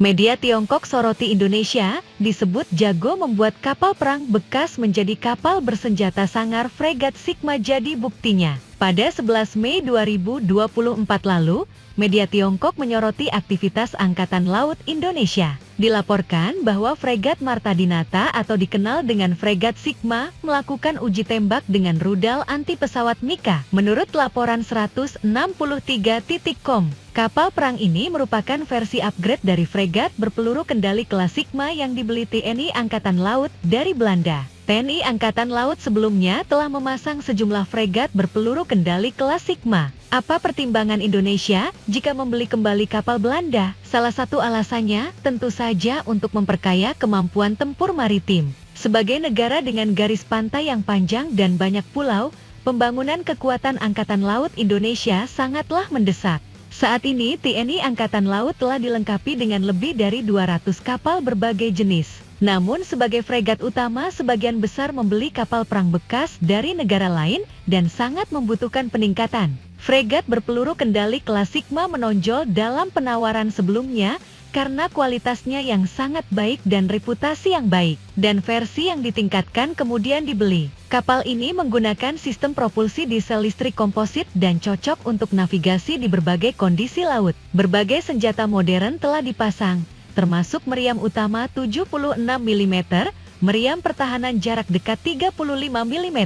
Media Tiongkok soroti Indonesia, disebut jago membuat kapal perang bekas menjadi kapal bersenjata sangar fregat Sigma jadi buktinya. Pada 11 Mei 2024 lalu, media Tiongkok menyoroti aktivitas Angkatan Laut Indonesia. Dilaporkan bahwa fregat Marta Dinata atau dikenal dengan fregat Sigma melakukan uji tembak dengan rudal anti pesawat Mika. Menurut laporan 163.com, kapal perang ini merupakan versi upgrade dari fregat berpeluru kendali kelas Sigma yang dibeli TNI Angkatan Laut dari Belanda. TNI Angkatan Laut sebelumnya telah memasang sejumlah fregat berpeluru kendali kelas Sigma. Apa pertimbangan Indonesia jika membeli kembali kapal Belanda? Salah satu alasannya tentu saja untuk memperkaya kemampuan tempur maritim. Sebagai negara dengan garis pantai yang panjang dan banyak pulau, pembangunan kekuatan Angkatan Laut Indonesia sangatlah mendesak. Saat ini TNI Angkatan Laut telah dilengkapi dengan lebih dari 200 kapal berbagai jenis. Namun sebagai fregat utama sebagian besar membeli kapal perang bekas dari negara lain dan sangat membutuhkan peningkatan. Fregat berpeluru kendali kelas Sigma menonjol dalam penawaran sebelumnya karena kualitasnya yang sangat baik dan reputasi yang baik. Dan versi yang ditingkatkan kemudian dibeli. Kapal ini menggunakan sistem propulsi diesel listrik komposit dan cocok untuk navigasi di berbagai kondisi laut. Berbagai senjata modern telah dipasang, termasuk meriam utama 76 mm, meriam pertahanan jarak dekat 35 mm,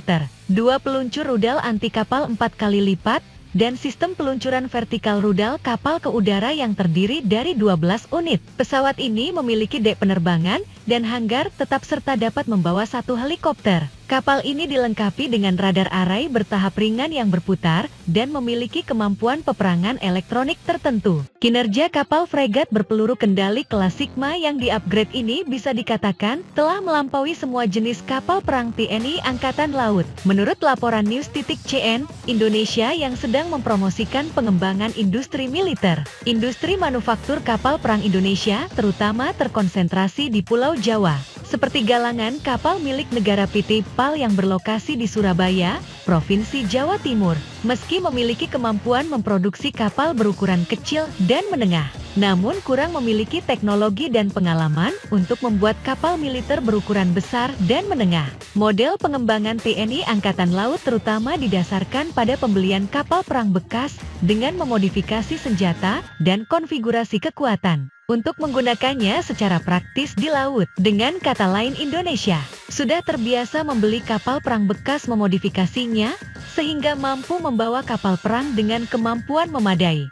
dua peluncur rudal anti kapal 4 kali lipat, dan sistem peluncuran vertikal rudal kapal ke udara yang terdiri dari 12 unit. Pesawat ini memiliki dek penerbangan dan hanggar tetap serta dapat membawa satu helikopter. Kapal ini dilengkapi dengan radar arai bertahap ringan yang berputar dan memiliki kemampuan peperangan elektronik tertentu. Kinerja kapal fregat berpeluru kendali kelas Sigma yang di-upgrade ini bisa dikatakan telah melampaui semua jenis kapal perang TNI Angkatan Laut. Menurut laporan News.cn, Indonesia yang sedang mempromosikan pengembangan industri militer. Industri manufaktur kapal perang Indonesia terutama terkonsentrasi di Pulau Jawa, seperti galangan kapal milik negara PT PAL yang berlokasi di Surabaya, Provinsi Jawa Timur. Meski memiliki kemampuan memproduksi kapal berukuran kecil dan menengah, namun kurang memiliki teknologi dan pengalaman untuk membuat kapal militer berukuran besar dan menengah. Model pengembangan TNI Angkatan Laut terutama didasarkan pada pembelian kapal perang bekas dengan memodifikasi senjata dan konfigurasi kekuatan untuk menggunakannya secara praktis di laut. Dengan kata lain, Indonesia sudah terbiasa membeli kapal perang bekas memodifikasinya sehingga mampu membawa kapal perang dengan kemampuan memadai.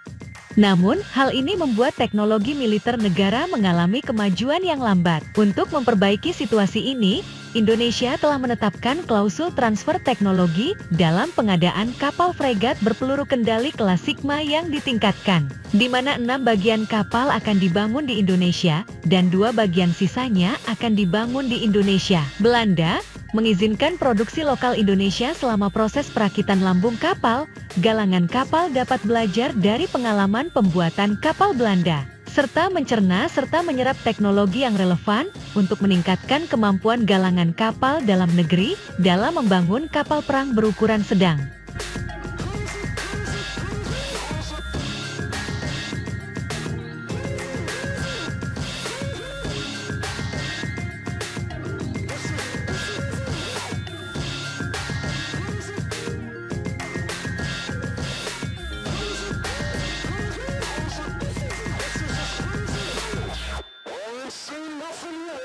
Namun, hal ini membuat teknologi militer negara mengalami kemajuan yang lambat. Untuk memperbaiki situasi ini, Indonesia telah menetapkan klausul transfer teknologi dalam pengadaan kapal fregat berpeluru kendali kelas Sigma yang ditingkatkan, di mana 6 bagian kapal akan dibangun di Indonesia dan 2 bagian sisanya akan dibangun di Indonesia. Belanda mengizinkan produksi lokal Indonesia selama proses perakitan lambung kapal. Galangan kapal dapat belajar dari pengalaman pembuatan kapal Belanda, serta mencerna serta menyerap teknologi yang relevan untuk meningkatkan kemampuan galangan kapal dalam negeri dalam membangun kapal perang berukuran sedang.